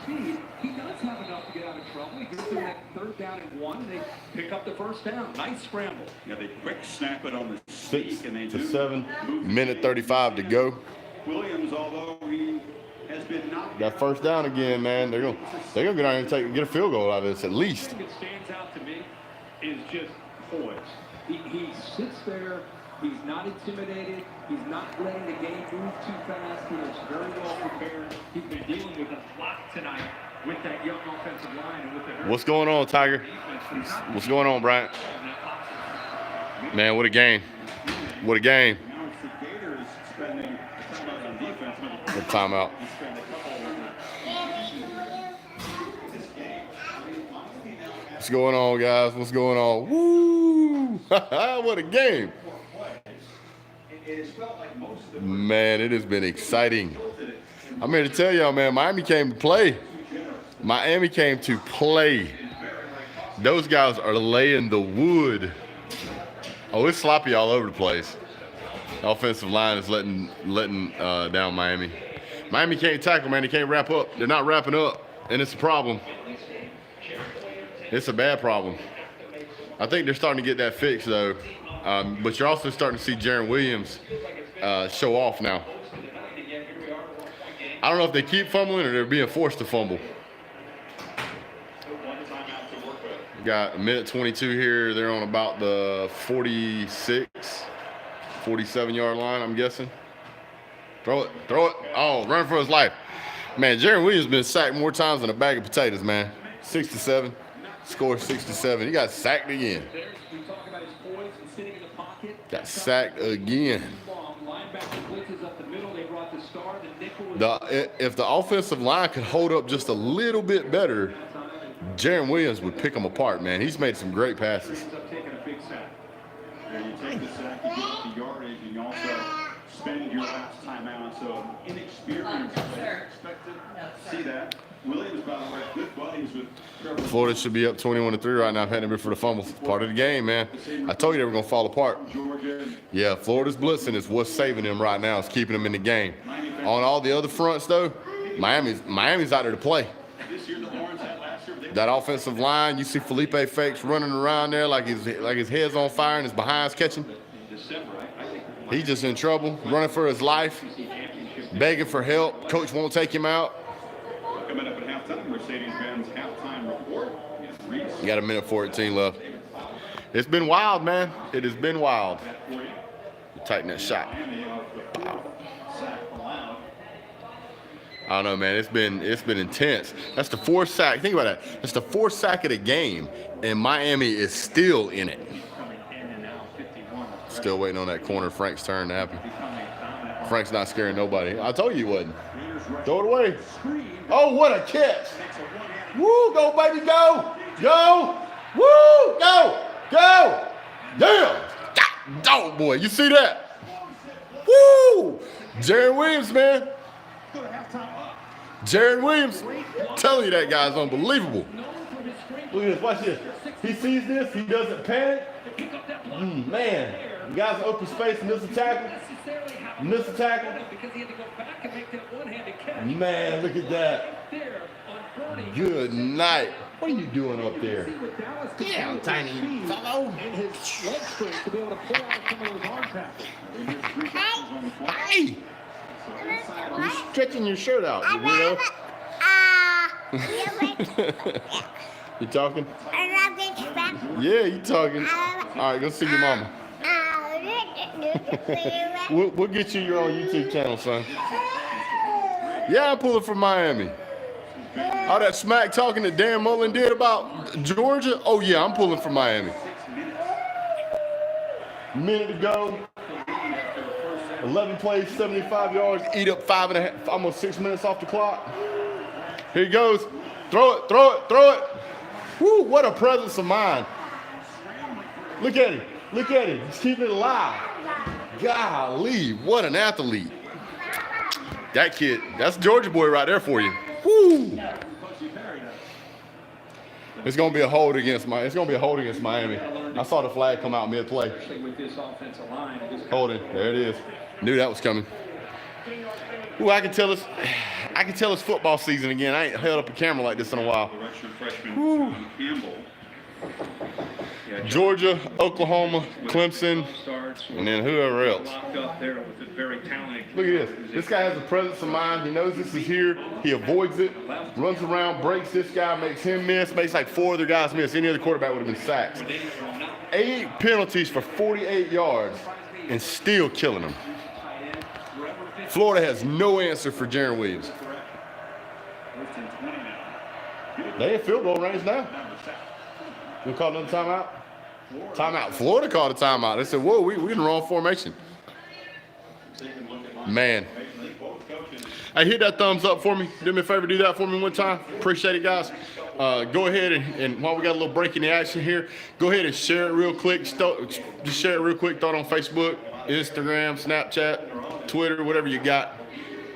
speed, he does have enough to get out of trouble. He gets them that 3rd down and 1, and they pick up the 1st down. Nice scramble. Yeah, they quick snap it on the 6 and they to 7, minute 35 to go. Williams, although he has been knocked That 1st down again, man. They're gonna get out here and get a field goal out of this at least. What stands out to me is just poise. He sits there. He's not intimidated. He's not letting the game move too fast. He looks very well prepared. He's been dealing with a lot tonight with that young offensive line and with the. What's going on, Tiger? What's going on, Bryant? Man, what a game! What a game! Now it's the Gators spending timeout on defense. Good timeout. What's going on, guys? What's going on? Woo! What a game! Man, it has been exciting. I'm here to tell y'all, man, Miami came to play. Miami came to play. Those guys are laying the wood. Oh, it's sloppy all over the place. The offensive line is letting down Miami. Miami can't tackle, man. They can't wrap up. They're not wrapping up, and it's a problem. It's a bad problem. I think they're starting to get that fixed, though. But you're also starting to see Jaron Williams show off now. I don't know if they keep fumbling or they're being forced to fumble. Got a minute 22 here. They're on about the 46, 47-yard line, I'm guessing. Throw it. Oh, run for his life. Man, Jaron Williams been sacked more times than a bag of potatoes, man. 67, score 67. He got sacked again. Got sacked again. If the offensive line could hold up just a little bit better, Jaron Williams would pick them apart, man. He's made some great passes. Yeah, you take the sack, you get the yardage, and you also spend your last timeout. So inexperienced expected. See that. Williams, by the way, good buddies with Trevor. Florida should be up 21-3 right now, heading for the fumble. Part of the game, man. I told you they were going to fall apart. Yeah, Florida's blitzing is what's saving them right now. It's keeping them in the game. On all the other fronts, though, Miami's out there to play. That offensive line, you see Felipe Fakes running around there like his head's on fire and his behind's catching. He's just in trouble, running for his life, begging for help. Coach won't take him out. Coming up at halftime, Mercedes-Benz halftime report. You got a minute 14 left. It's been wild, man. It has been wild. Tighten that shot. Wow. I don't know, man. It's been intense. That's the 4th sack. Think about that. That's the 4th sack of the game, and Miami is still in it. Still waiting on that corner Frank's turn to happen. Frank's not scaring nobody. I told you he wasn't. Throw it away. Oh, what a catch. Woo, go, baby, go. Go. Woo, go. Go. Damn. Dog, boy. You see that? Woo. Jaron Williams, man. Jaron Williams, I'm telling you, that guy's unbelievable. Look at this, watch this. He sees this, he doesn't panic. Man, the guy's in open space, miss a tackle. Man, look at that. Good night. What are you doing up there? Damn, tiny fellow. Hey! You're stretching your shirt out, you weirdo. You talking? Yeah, you talking. All right, go see your mama. We'll get you your own YouTube channel, son. Yeah, I'm pulling from Miami. All that smack talking that Dan Mullen did about Georgia, oh yeah, I'm pulling from Miami. Minute to go. 11 plays, 75 yards, eat up 5.5, almost 6 minutes off the clock. Here he goes. Throw it. Woo, what a presence of mind. Look at him. He's keeping it alive. Golly, what an athlete. That kid, that's Georgia boy right there for you. Woo. It's gonna be a hold against Miami. I saw the flag come out mid-play. Holding, there it is. Knew that was coming. Ooh, I can tell it's football season again. I ain't held up a camera like this in a while. Georgia, Oklahoma, Clemson, and then whoever else. Look at this. This guy has a presence of mind. He knows this is here. He avoids it, runs around, breaks this guy, makes him miss, makes like 4 other guys miss. Any other quarterback would have been sacked. 8 penalties for 48 yards and still killing him. Florida has no answer for Jarren Williams. They in field goal range now. You call another timeout? Timeout. Florida called a timeout. They said, whoa, we in the wrong formation. Man. Hey, hit that thumbs up for me. Do me a favor, do that for me one time. Appreciate it, guys. Go ahead and while we got a little break in the action here, go ahead and share it real quick. Just share it real quick. Throw it on Facebook, Instagram, Snapchat, Twitter, whatever you got.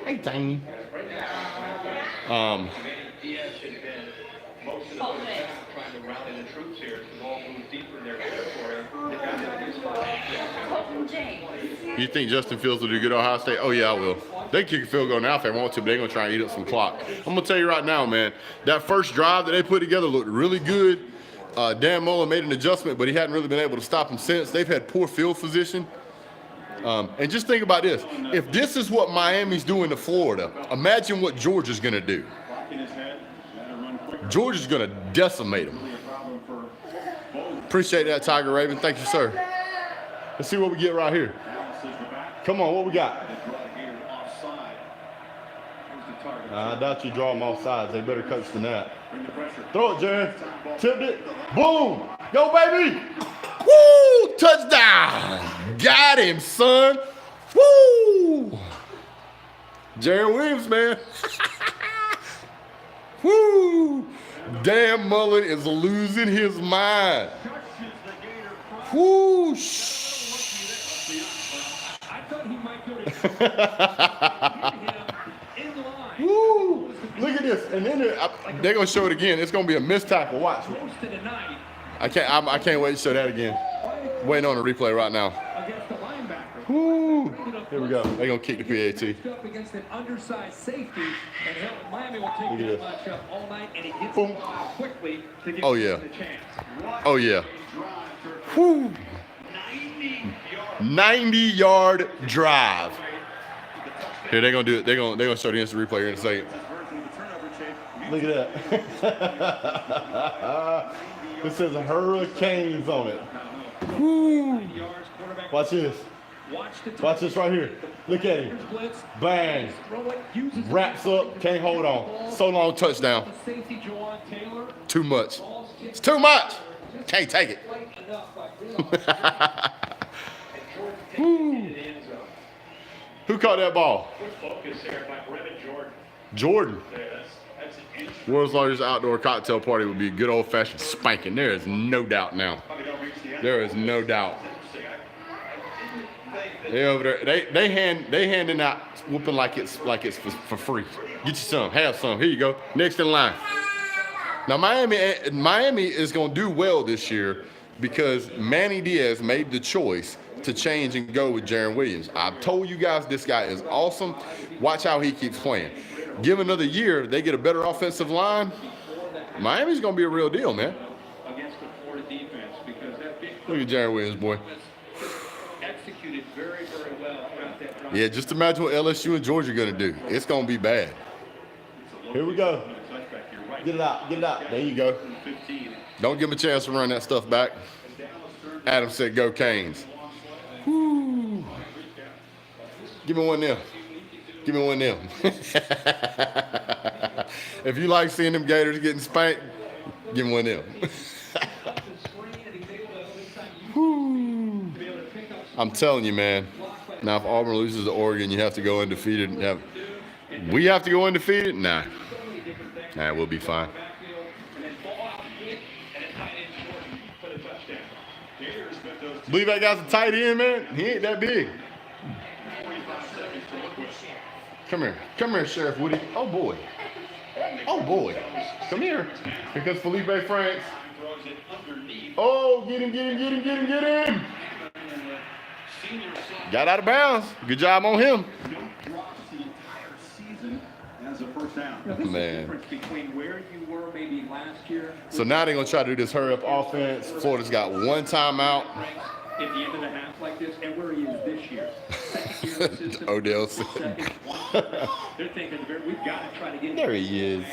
Hey, dang. You think Justin Fields will do good at Ohio State? Oh, yeah, I will. They can kick a field goal now if they want to, but they're going to try and eat up some clock. I'm going to tell you right now, man, that first drive that they put together looked really good. Dan Mullen made an adjustment, but he hadn't really been able to stop him since. They've had poor field position. And just think about this. If this is what Miami's doing to Florida, imagine what Georgia's going to do. Georgia's going to decimate them. Appreciate that, Tiger Raven. Thank you, sir. Let's see what we get right here. Come on, what we got? I doubt you draw them off sides. They better coach than that. Throw it, Jarren. Tipped it. Boom. Go, baby. Woo! Touchdown. Got him, son. Woo! Jarren Williams, man. Woo! Dan Mullen is losing his mind. Woo! Woo! Look at this, and then they're gonna show it again. It's gonna be a missed tackle. Watch. I can't wait to show that again. Waiting on a replay right now. Woo! Here we go. They're gonna kick the PAT. Against an undersized safety, and Miami will take that matchup all night, and he gets boom. Quickly to give oh yeah. the chance. Oh yeah. Woo! 90-yard drive. Here they're gonna do it. They're gonna show the instant replay here in a second. Look at that. This says Hurricanes on it. Woo! Watch this. Watch this right here. Look at him. Bang. Wraps up. Can't hold on. So long, touchdown. Too much. It's too much. Can't take it. Who caught that ball? Jordan. World's largest outdoor cocktail party would be a good old-fashioned spanking. There is no doubt now. There is no doubt. They over there. They handing out whooping like it's for free. Get you some. Have some. Here you go. Next in line. Now Miami is going to do well this year because Manny Diaz made the choice to change and go with Jarren Williams. I've told you guys this guy is awesome. Watch how he keeps playing. Give another year, they get a better offensive line. Miami's going to be a real deal, man. Look at Jarren Williams, boy. Executed very, very well throughout that drive. Yeah, just imagine what LSU and Georgia are going to do. It's going to be bad. Here we go. Get it out. Get it out. There you go. Don't give him a chance to run that stuff back. Adam said, go Canes. Woo. Give me one of them. Give me one of them. If you like seeing them Gators getting spanked, give me one of them. Woo. I'm telling you, man. Now, if Auburn loses to Oregon, you have to go undefeated. We have to go undefeated? Nah. Nah, we'll be fine. Believe that guy's a tight end, man? He ain't that big. Come here. Come here, Sheriff Woody. Oh, boy. Oh, boy. Come here. Here comes Felipe Franks. Oh, get him, get him, get him, get him, get him. Got out of bounds. Good job on him. Now, this is the Man. difference between where you were maybe last year. So now they're going to try to do this hurry-up offense. Florida's got one timeout. At the end of the half like this, and where he is this year. Second year in the system, Odell. second, they're thinking, we've got to try to get him. There he is.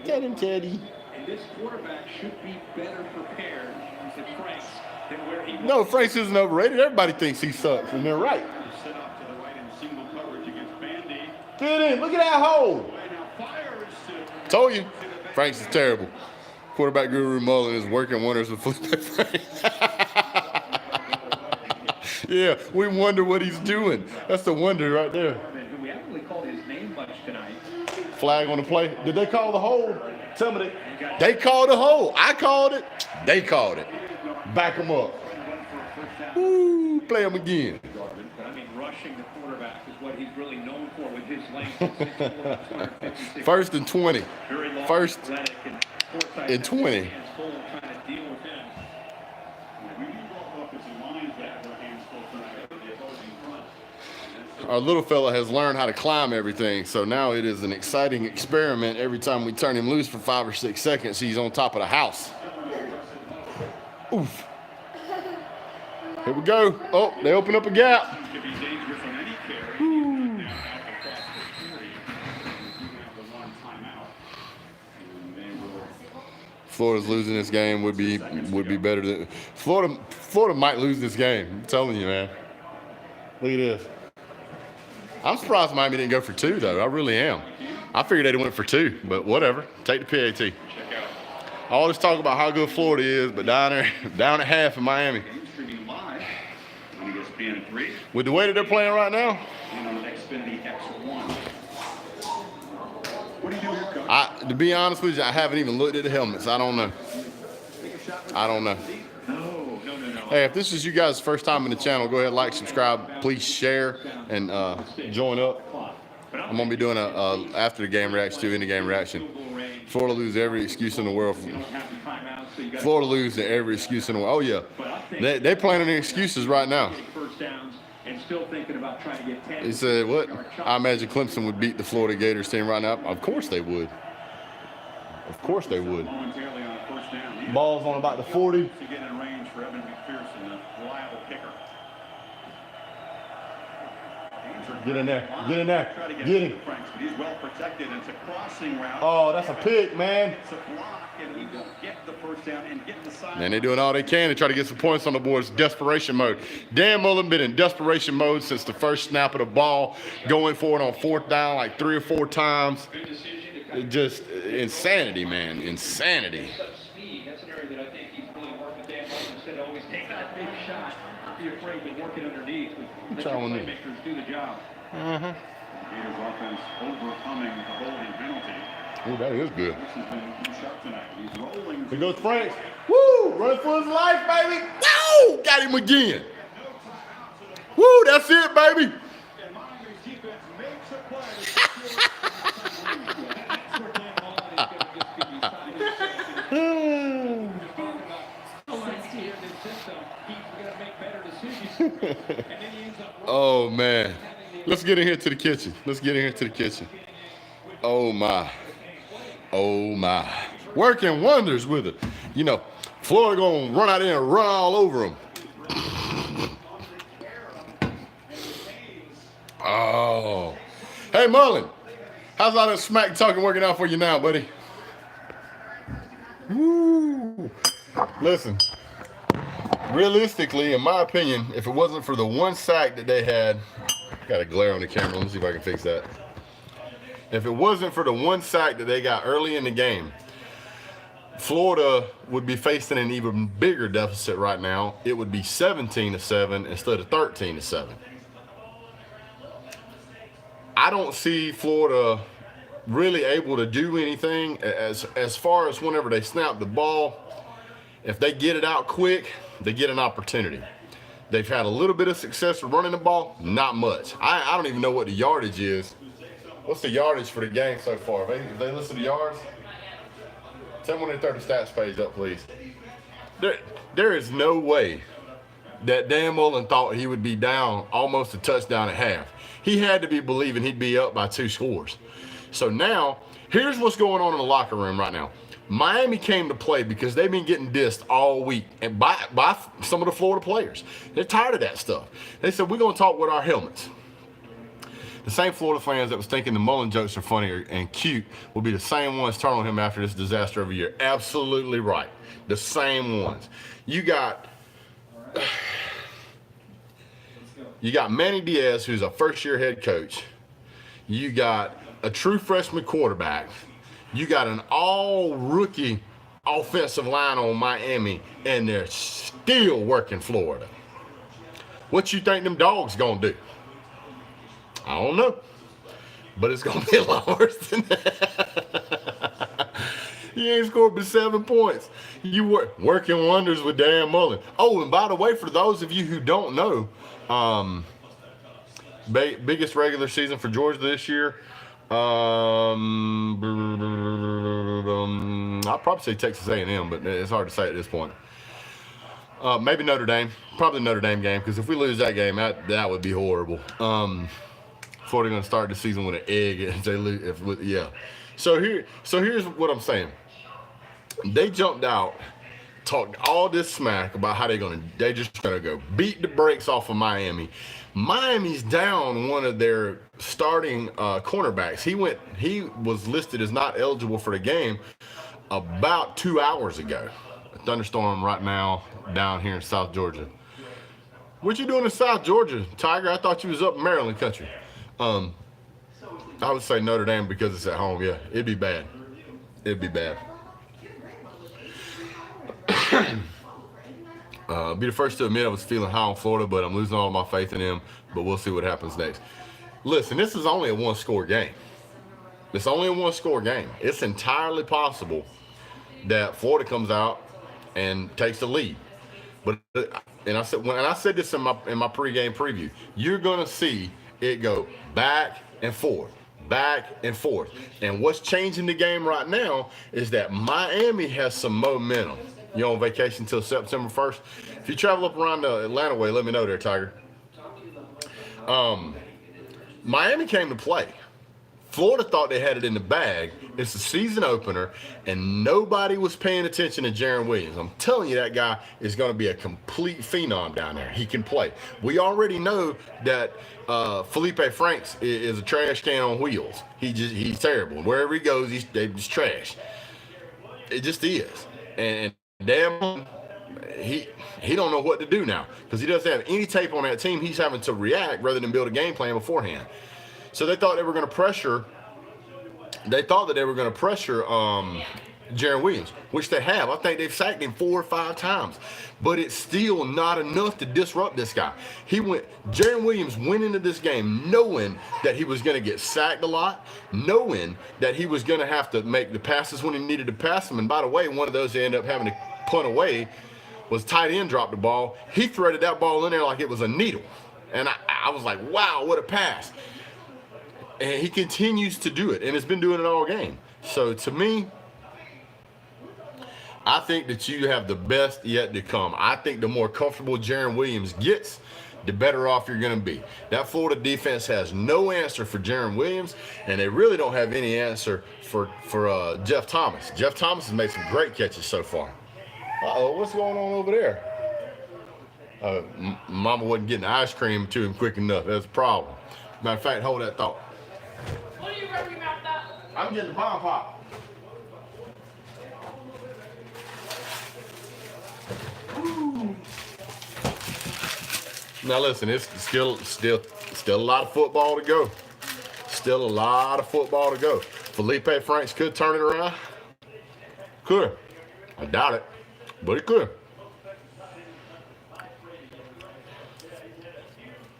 Get him, Teddy. And this quarterback should be better prepared than Franks than where he was. No, Franks isn't overrated. Everybody thinks he sucks, and they're right. Set off to the right in single coverage against Bandy. Get in. Look at that hole. Now fires to Told you. Franks is terrible. Quarterback guru Mullen is working wonders with Felipe Franks. Yeah, we wonder what he's doing. That's the wonder right there. We haven't really called his name much tonight. Flag on the play. Did they call the hold? Tell me they called the hold. I called it. They called it. Back them up. Woo, play him again. I mean, rushing the quarterback is what he's really known for with his length. 6'4", 256. First and 20. Very long, First athletic, and and 20. hands full trying to deal with him. we need both offensive lines that were hands full tonight for the opposing front. Our little fella has learned how to climb everything, so now it is an exciting experiment. Every time we turn him loose for 5 or 6 seconds, he's on top of the house. Oof. Here we go. Oh, they open up a gap. Could be dangerous on any carry. Now across the 40. We do have the one timeout. And they will Florida's losing this game would be better than Florida. Florida might lose this game. I'm telling you, man. Look at this. I'm surprised Miami didn't go for 2, though. I really am. I figured they'd went for 2, but whatever. Take the PAT. check out. All this talk about how good Florida is, but down at half in Miami. Game streaming live on ESPN 3 With the way that they're playing right now, and on Xfinity X1. What do you do here, Coach? to be honest with you, I haven't even looked at the helmets. I don't know. I don't know. No. Hey, if this is you guys' first time in the channel, go ahead, like, subscribe, please share, and join up. I'm gonna be doing a after the game reaction to in the game reaction. Florida lose every excuse in the world. Florida lose every excuse in the world. Oh yeah, they planning the excuses right now. And still thinking about trying to get 10. He said, "What? I imagine Clemson would beat the Florida Gators team right now." Of course they would. Of course they would. Momentarily on a first down. Ball's on about the 40. To get in range for Evan McPherson, the reliable kicker. Get in there. Get in there. Try to Get him. Franks, but he's well protected. It's a crossing route. Oh, that's a pick, man. It's a block, and he will get the first down and get the side. Man, they're doing all they can to try to get some points on the board. It's desperation mode. Dan Mullen been in desperation mode since the first snap of the ball, going for it on 4th down like 3 or 4 times. Just insanity, man. Insanity. That's an area that I think he's really working Dan Mullen instead of always taking that big shot. Be afraid of working underneath. Let your playmakers do the job. Gators offense overcoming the holding penalty. Oh, that is good. This has been too sharp tonight. He's rolling. Here goes Franks. Woo! Run for his life, baby. Woo! Got him again. Woo! That's it, baby. And Miami's defense makes a play. That's where Dan Mullen is going to just be deciding. He's going to make better decisions. And then he ends up Oh, man. Let's get in here to the kitchen. Let's get in here to the kitchen. Oh, my. Oh, my. Working wonders with it. You know, Florida going to run out there and run all over them. Oh. Hey, Mullen. How's all that smack talking working out for you now, buddy? Woo. Listen. Realistically, in my opinion, if it wasn't for the one sack that they had, got a glare on the camera. Let me see if I can fix that. If it wasn't for the one sack that they got early in the game, Florida would be facing an even bigger deficit right now. It would be 17-7 instead of 13-7. I don't see Florida really able to do anything as far as whenever they snap the ball. If they get it out quick, they get an opportunity. They've had a little bit of success with running the ball, not much. I don't even know what the yardage is. What's the yardage for the game so far? Have they listed the yards? Tell me when they throw the stats page up, please. There is no way that Dan Mullen thought he would be down almost a touchdown at half. He had to be believing he'd be up by 2 scores. So now Here's what's going on in the locker room right now. Miami came to play because they've been getting dissed all week and by some of the Florida players. They're tired of that stuff. They said, we're going to talk with our helmets. The same Florida fans that was thinking the Mullen jokes are funny and cute will be the same ones turning on him after this disaster every year. Absolutely right. The same ones. You got Manny Diaz, who's a first-year head coach. You got a true freshman quarterback. You got an all-rookie offensive line on Miami, and they're still working Florida. What you think them dogs gonna do? I don't know, but it's gonna be a lot worse than that. You ain't scored but 7 points. You were working wonders with Dan Mullen. Oh, and by the way, for those of you who don't know, biggest regular season for Georgia this year. I'll probably say Texas A&M, but it's hard to say at this point. Maybe Notre Dame. Probably Notre Dame game, because if we lose that game, that would be horrible. Florida going to start the season with an egg if they lose. Yeah. So here's what I'm saying. They jumped out, talked all this smack about how they just gonna go beat the brakes off of Miami. Miami's down one of their starting cornerbacks. He was listed as not eligible for the game about 2 hours ago. A thunderstorm right now down here in South Georgia. What you doing in South Georgia, Tiger? I thought you was up in Maryland country. I would say Notre Dame because it's at home. Yeah, it'd be bad. It'd be bad. Be the first to admit I was feeling high on Florida, but I'm losing all my faith in them. But we'll see what happens next. Listen, this is only a one-score game. It's only a one-score game. It's entirely possible that Florida comes out and takes the lead. But I said this in my pregame preview. You're gonna see it go back and forth. Back and forth. And what's changing the game right now is that Miami has some momentum. You're on vacation until September 1st. If you travel up around the Atlanta way, let me know there, Tiger. Miami came to play. Florida thought they had it in the bag. It's a season opener, and nobody was paying attention to Jarren Williams. I'm telling you, that guy is going to be a complete phenom down there. He can play. We already know that Felipe Franks is a trash can on wheels. He's terrible. Wherever he goes, they just trash. It just is. And damn, he don't know what to do now because he doesn't have any tape on that team. He's having to react rather than build a game plan beforehand. So they thought they were going to pressure. They thought that they were going to pressure Jarren Williams, which they have. I think they've sacked him 4 or 5 times, but it's still not enough to disrupt this guy. Jarren Williams went into this game knowing that he was going to get sacked a lot, knowing that he was going to have to make the passes when he needed to pass them. And by the way, one of those they ended up having to punt away was tight end dropped the ball. He threaded that ball in there like it was a needle. And I was like, wow, what a pass. And he continues to do it, and has been doing it all game. So to me, I think that you have the best yet to come. I think the more comfortable Jarren Williams gets, the better off you're going to be. That Florida defense has no answer for Jarren Williams, and they really don't have any answer for Jeff Thomas. Jeff Thomas has made some great catches so far. Uh-oh, what's going on over there? Mama wasn't getting the ice cream to him quick enough. That's a problem. Matter of fact, hold that thought. What are you worried about that? I'm getting the bomb pop. Woo. Now listen, it's still a lot of football to go. Still a lot of football to go. Felipe Franks could turn it around. Could. I doubt it, but it could.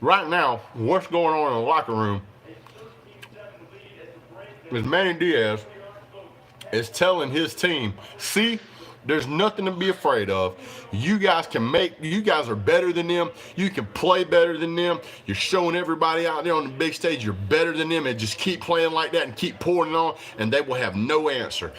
Right now, what's going on in the locker room is Manny Diaz is telling his team, see, There's nothing to be afraid of. You guys are better than them. You can play better than them. You're showing everybody out there on the big stage you're better than them, and just keep playing like that and keep pouring it on, and they will have no answer.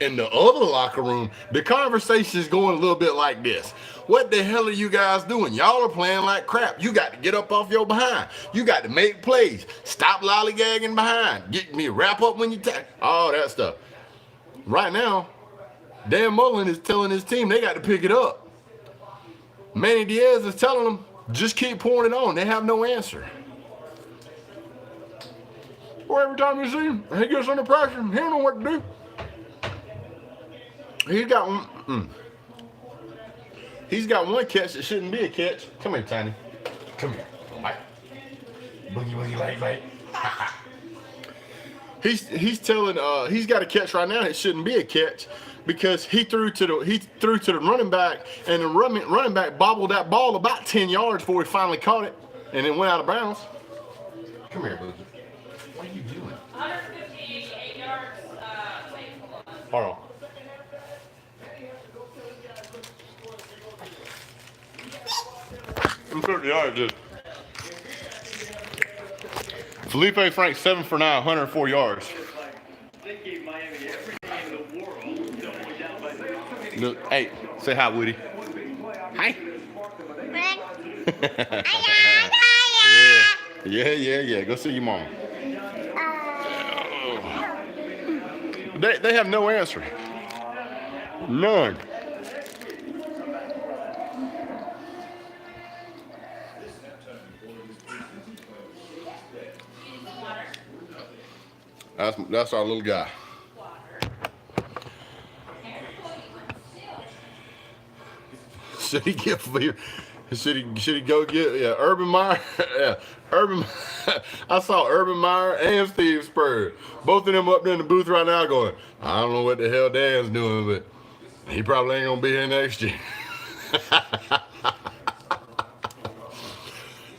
In the other locker room, the conversation is going a little bit like this. What the hell are you guys doing? Y'all are playing like crap. You got to get up off your behind. You got to make plays. Stop lollygagging behind. Get me wrap up when you all that stuff. Right now, Dan Mullen is telling his team they got to pick it up. Manny Diaz is telling them, just keep pouring it on. They have no answer. Well, every time you see him, he gets under pressure. He don't know what to do. He's got one. He's got one catch that shouldn't be a catch. Come here, Tiny. Come here. Bite. Boogie woogie leg bite. He's telling he's got a catch right now. It shouldn't be a catch because he threw to the running back, and the running back bobbled that ball about 10 yards before he finally caught it, and it went out of bounds. Come here, Boogie. What are you doing? 158 yards. Hold on. I'm 30 yards, dude. Felipe Frank 7 for 9, 104 yards. They gave Miami everything in the world. Don't go down by that. Look, hey, say hi, Woody. Hi. Yeah. Go see your mom. They have no answer. None. That's our little guy. Should he get fever? Should he go get Urban Meyer? Yeah, Urban. I saw Urban Meyer and Steve Spurrier, both of them up there in the booth right now, going, I don't know what the hell Dan's doing, but he probably ain't gonna be here next year.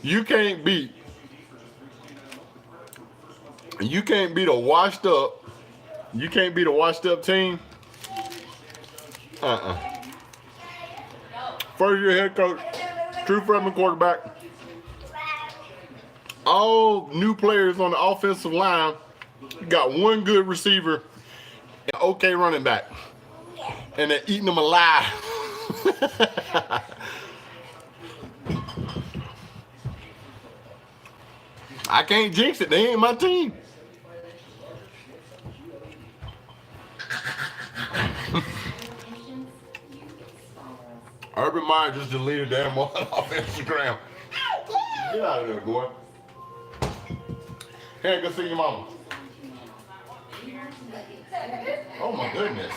You can't beat a washed up. You can't beat a washed up team. First year head coach, true freshman quarterback. All new players on the offensive line. You got one good receiver, an okay running back, and they're eating them alive. I can't jinx it. They ain't my team. Urban Meyer just deleted Dan Mullen off Instagram. Get out of there, boy. Here, go see your mama. Oh my goodness.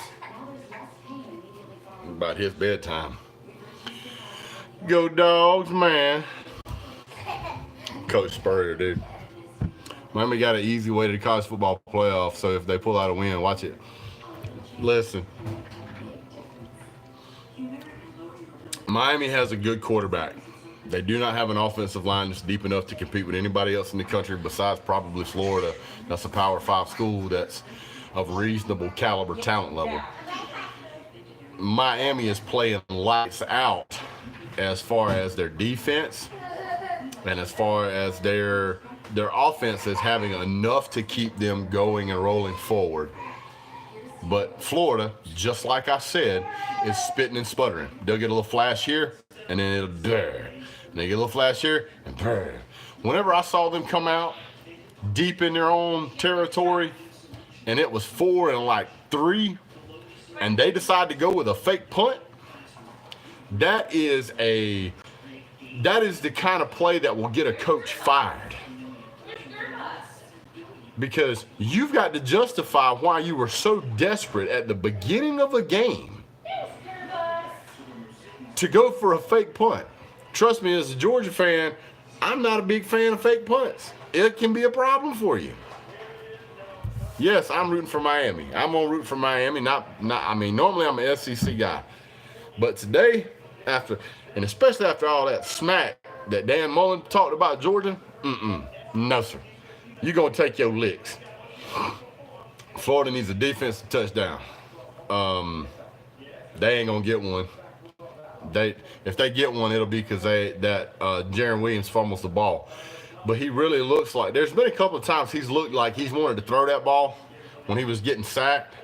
About his bedtime. Go Dogs, man. Coach Spurrier, dude. Miami got an easy way to the college football playoff, so if they pull out a win, watch it. Listen. Miami has a good quarterback. They do not have an offensive line that's deep enough to compete with anybody else in the country besides probably Florida. That's a Power 5 school that's of reasonable caliber talent level. Miami is playing lights out as far as their defense and as far as their offense is having enough to keep them going and rolling forward. But Florida, just like I said, is spitting and sputtering. They'll get a little flash here, and then it'll brr. And they get a little flash here, and brr. Whenever I saw them come out deep in their own territory, and it was 4-3, and they decide to go with a fake punt, that is the kind of play that will get a coach fired. Because you've got to justify why you were so desperate at the beginning of a game to go for a fake punt. Trust me, as a Georgia fan, I'm not a big fan of fake punts. It can be a problem for you. Yes, I'm rooting for Miami. I'm gonna root for Miami. Normally I'm an SEC guy, but today, and especially after all that smack that Dan Mullen talked about Georgia, no sir. You're going to take your licks. Florida needs a defensive touchdown. They ain't gonna get one. If they get one, it'll be because Jaron Williams fumbles the ball. But he really looks like, there's been a couple of times he's looked like he's wanted to throw that ball when he was getting sacked.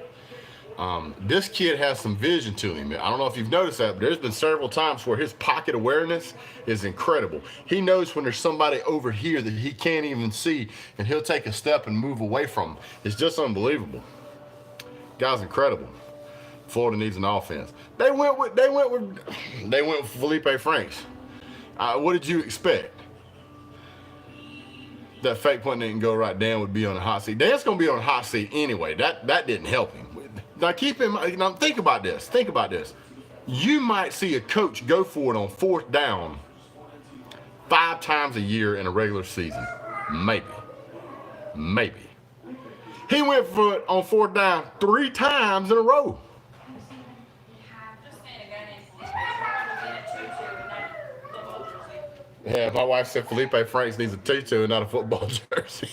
This kid has some vision to him. I don't know if you've noticed that, but there's been several times where his pocket awareness is incredible. He knows when there's somebody over here that he can't even see, and he'll take a step and move away from him. It's just unbelievable. Guy's incredible. Florida needs an offense. They went with Felipe Franks. What did you expect? That fake punt didn't go right. Dan would be on the hot seat. Dan's gonna be on the hot seat anyway. That didn't help him. Now keep in mind. Now think about this. Think about this. You might see a coach go for it on 4th down 5 times a year in a regular season. Maybe. He went for it on 4th down 3 times in a row. Yeah, my wife said Felipe Franks needs a tutu and not a football jersey.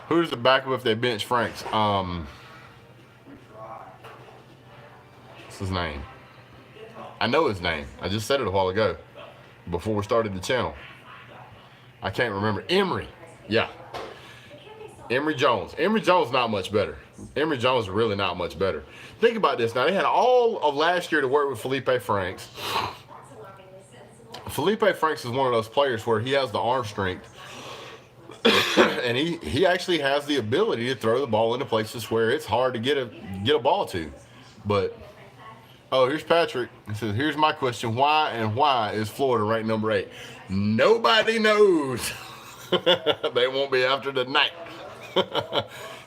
Who's the backup if they bench Franks? What's his name? I know his name. I just said it a while ago before we started the channel. I can't remember. Emory. Yeah. Emory Jones. Emory Jones not much better. Emory Jones is really not much better. Think about this. Now, they had all of last year to work with Felipe Franks. Felipe Franks is one of those players where he has the arm strength. And he actually has the ability to throw the ball into places where it's hard to get a ball to. But, oh, here's Patrick. He says, here's my question. Why is Florida ranked number 8? Nobody knows. They won't be after tonight.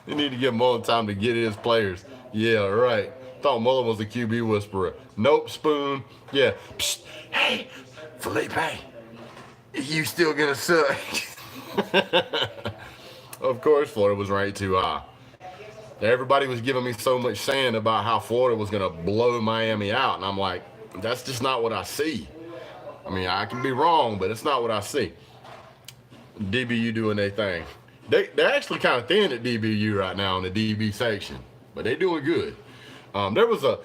You need to give Mullen time to get his players. Yeah, right. Thought Mullen was a QB whisperer. Nope, Spoon. Yeah. Psst. Hey, Felipe, you still gonna suck? Of course, Florida was ranked too high. Everybody was giving me so much sand about how Florida was gonna blow Miami out, and I'm like, that's just not what I see. I mean, I can be wrong, but it's not what I see. DBU doing their thing. They're actually kind of thin at DBU right now in the DB section, but they're doing good. There was a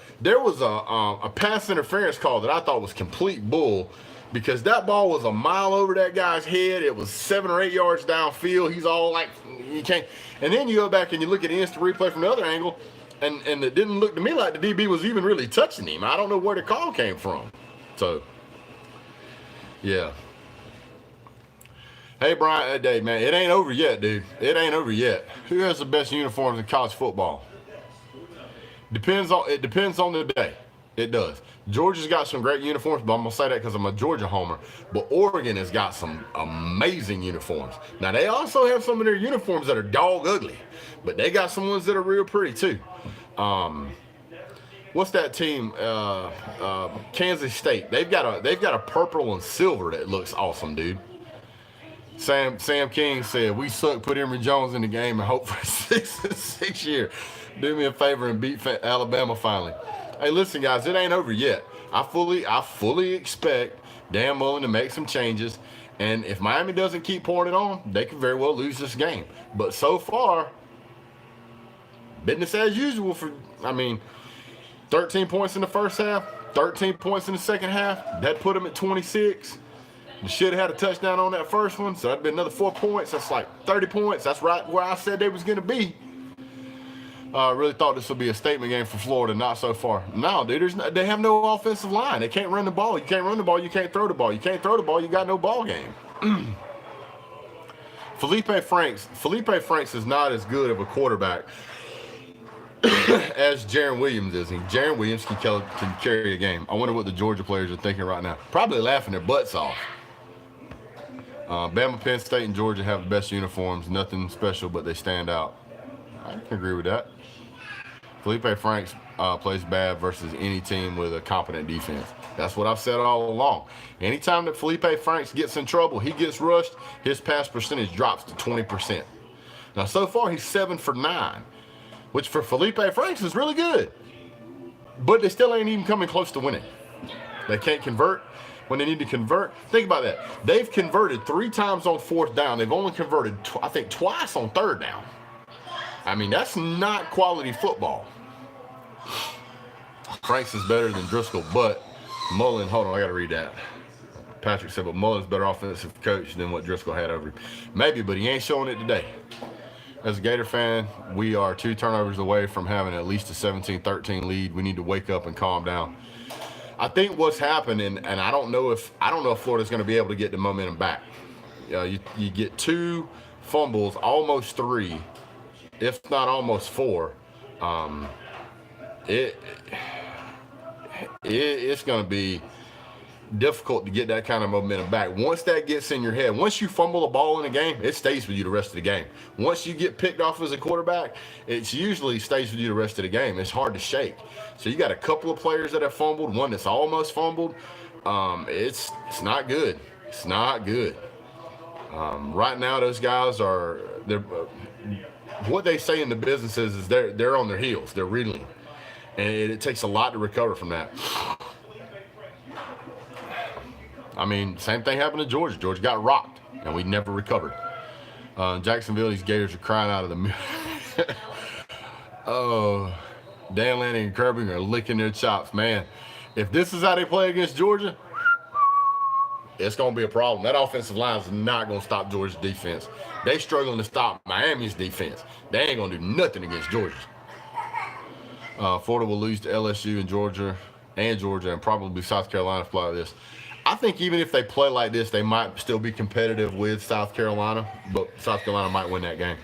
pass interference call that I thought was complete bull, because that ball was a mile over that guy's head. It was 7 or 8 yards downfield. He's all like, you can't. And then you go back and you look at the instant replay from the other angle, and it didn't look to me like the DB was even really touching him. I don't know where the call came from. So, yeah. Hey, Brian, Dave, man, it ain't over yet, dude. It ain't over yet. Who has the best uniforms in college football? It depends on the day. It does. Georgia's got some great uniforms, but I'm going to say that because I'm a Georgia homer. But Oregon has got some amazing uniforms. Now, they also have some of their uniforms that are dog ugly, but they got some ones that are real pretty, too. What's that team? Kansas State. They've got a purple and silver that looks awesome, dude. Sam King said, we suck, put Emory Jones in the game and hope for a 6 year. Do me a favor and beat Alabama finally. Hey, listen, guys, it ain't over yet. I fully expect Dan Mullen to make some changes, and if Miami doesn't keep pouring it on, they could very well lose this game. But so far, business as usual 13 points in the first half, 13 points in the second half. That put them at 26. You should have had a touchdown on that first one, so that'd be another 4 points. That's like 30 points. That's right where I said they was going to be. I really thought this would be a statement game for Florida. Not so far. No, dude, they have no offensive line. They can't run the ball. You can't run the ball. You can't throw the ball. You can't throw the ball. You got no ball game. Felipe Franks is not as good of a quarterback as Jaron Williams is. And Jaron Williams can carry a game. I wonder what the Georgia players are thinking right now. Probably laughing their butts off. Bama, Penn State, and Georgia have the best uniforms. Nothing special, but they stand out. I can agree with that. Felipe Franks plays bad versus any team with a competent defense. That's what I've said all along. Anytime that Felipe Franks gets in trouble, he gets rushed, his pass percentage drops to 20%. Now, so far, he's 7 for 9, which for Felipe Franks is really good. But they still ain't even coming close to winning. They can't convert when they need to convert. Think about that. They've converted 3 times on 4th down. They've only converted, I think, twice on 3rd down. I mean, that's not quality football. Franks is better than Driscoll, but Mullen, hold on, I got to read that. Patrick said, but Mullen's better offensive coach than what Driscoll had over him. Maybe, but he ain't showing it today. As a Gator fan, we are 2 turnovers away from having at least a 17-13 lead. We need to wake up and calm down. I think what's happening, and I don't know if Florida's going to be able to get the momentum back. You get 2 fumbles, almost 3, if not almost 4. It's going to be difficult to get that kind of momentum back. Once that gets in your head, once you fumble a ball in a game, it stays with you the rest of the game. Once you get picked off as a quarterback, it usually stays with you the rest of the game. It's hard to shake. So you got a couple of players that have fumbled, one that's almost fumbled. It's not good. It's not good. Right now, those guys they're what they say in the business is they're on their heels. They're reeling, and it takes a lot to recover from that. I mean, same thing happened to Georgia. Georgia got rocked, and we never recovered. Jacksonville, these Gators are crying out of the mirror. Oh, Dan Lanning and Kirby are licking their chops, man. If this is how they play against Georgia, it's going to be a problem. That offensive line is not going to stop Georgia's defense. They struggling to stop Miami's defense. They ain't going to do nothing against Georgia. Florida will lose to LSU and Georgia, and probably South Carolina if play like this. I think even if they play like this, they might still be competitive with South Carolina, but South Carolina might win that game.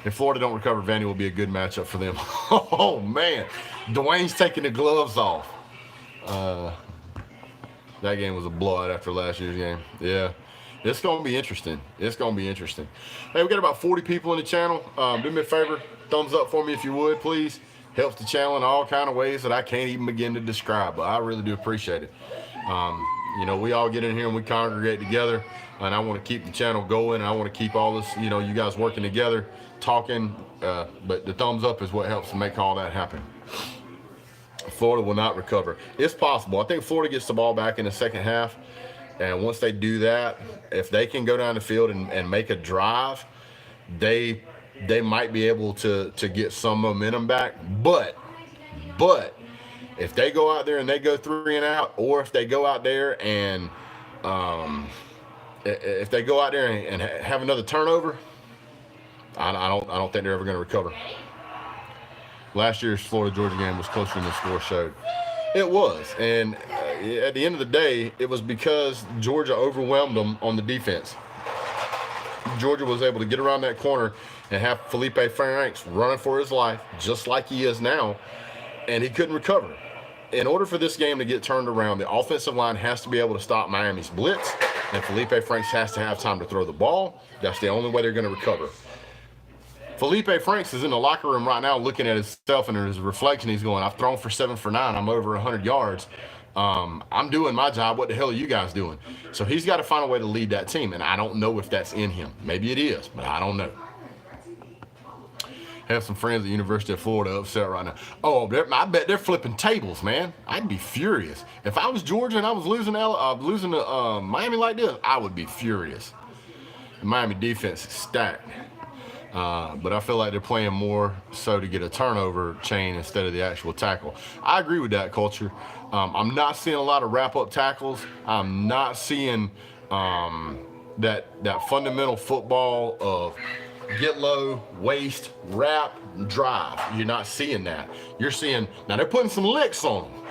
If Florida don't recover, Vandy will be a good matchup for them. Oh, man. Dwayne's taking the gloves off. That game was a blowout after last year's game. Yeah. It's going to be interesting. It's going to be interesting. Hey, we got about 40 people in the channel. Do me a favor. Thumbs up for me if you would, please. Helps the channel in all kind of ways that I can't even begin to describe, but I really do appreciate it. You know, we all get in here and we congregate together, and I want to keep the channel going, and I want to keep all this, you know, you guys working together, talking, but the thumbs up is what helps to make all that happen. Florida will not recover. It's possible. I think Florida gets the ball back in the second half, and once they do that, if they can go down the field and make a drive, they might be able to get some momentum back, but if they go out there and they go 3 and out, or if they go out there and have another turnover, I don't think they're ever going to recover. Last year's Florida-Georgia game was closer than the score showed. It was, and at the end of the day, it was because Georgia overwhelmed them on the defense. Georgia was able to get around that corner and have Felipe Franks running for his life, just like he is now, and he couldn't recover. In order for this game to get turned around, the offensive line has to be able to stop Miami's blitz, and Felipe Franks has to have time to throw the ball. That's the only way they're going to recover. Felipe Franks is in the locker room right now looking at himself and his reflection. He's going, I've thrown for 7 for 9. I'm over 100 yards. I'm doing my job. What the hell are you guys doing? So he's got to find a way to lead that team, and I don't know if that's in him. Maybe it is, but I don't know. Have some friends at the University of Florida upset right now. Oh, I bet they're flipping tables, man. I'd be furious. If I was Georgia and I was losing to Miami like this, I would be furious. The Miami defense is stacked. But I feel like they're playing more so to get a turnover chain instead of the actual tackle. I agree with that, Culture. I'm not seeing a lot of wrap-up tackles. I'm not seeing that fundamental football of get low, waste, wrap, drive. You're not seeing that. You're seeing, now they're putting some licks on them.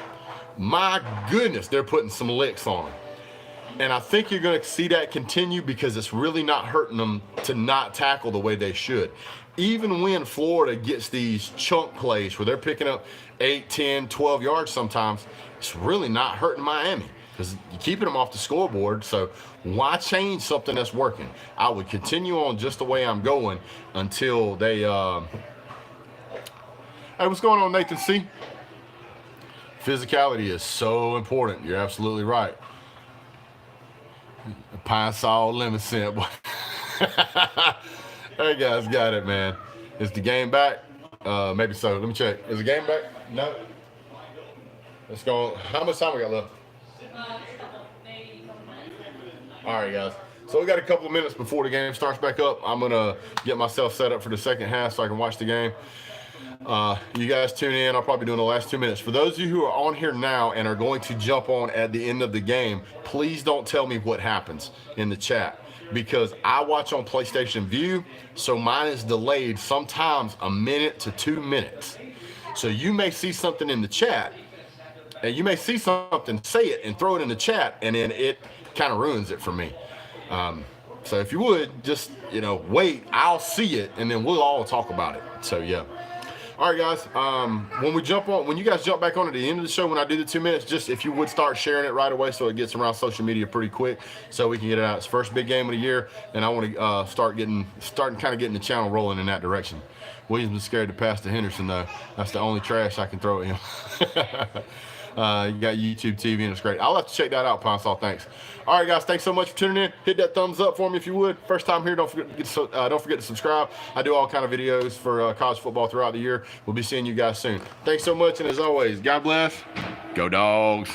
My goodness, they're putting some licks on them. And I think you're going to see that continue because it's really not hurting them to not tackle the way they should. Even when Florida gets these chunk plays where they're picking up 8, 10, 12 yards sometimes, it's really not hurting Miami because you're keeping them off the scoreboard. So why change something that's working? I would continue on just the way I'm going until they hey, what's going on, Nathan C? Physicality is so important. You're absolutely right. Pine Sol lemon scent, boy. Hey guys, got it, man. Is the game back? Maybe so. Let me check. Is the game back? No. Let's go. How much time we got left? All right, guys. So we got a couple of minutes before the game starts back up. I'm going to get myself set up for the second half so I can watch the game. You guys tune in. I'll probably be doing the last 2 minutes. For those of you who are on here now and are going to jump on at the end of the game, please don't tell me what happens in the chat, because I watch on PlayStation View, so mine is delayed sometimes a minute to 2 minutes. So you may see something in the chat, and you may see something, say it, and throw it in the chat, and then it kind of ruins it for me. So if you would, just, wait, I'll see it, and then we'll all talk about it. So, yeah. All right, guys, when you guys jump back on at the end of the show, when I do the 2 minutes, just if you would start sharing it right away so it gets around social media pretty quick so we can get it out. It's the first big game of the year, and I want to start getting the channel rolling in that direction. Williams is scared to pass to Henderson, though. That's the only trash I can throw at him. You got YouTube TV, and it's great. I'll have to check that out, Ponsall. Thanks. All right, guys, thanks so much for tuning in. Hit that thumbs up for me if you would. First time here, don't forget to subscribe. I do all kind of videos for college football throughout the year. We'll be seeing you guys soon. Thanks so much, and as always, God bless. Go Dogs.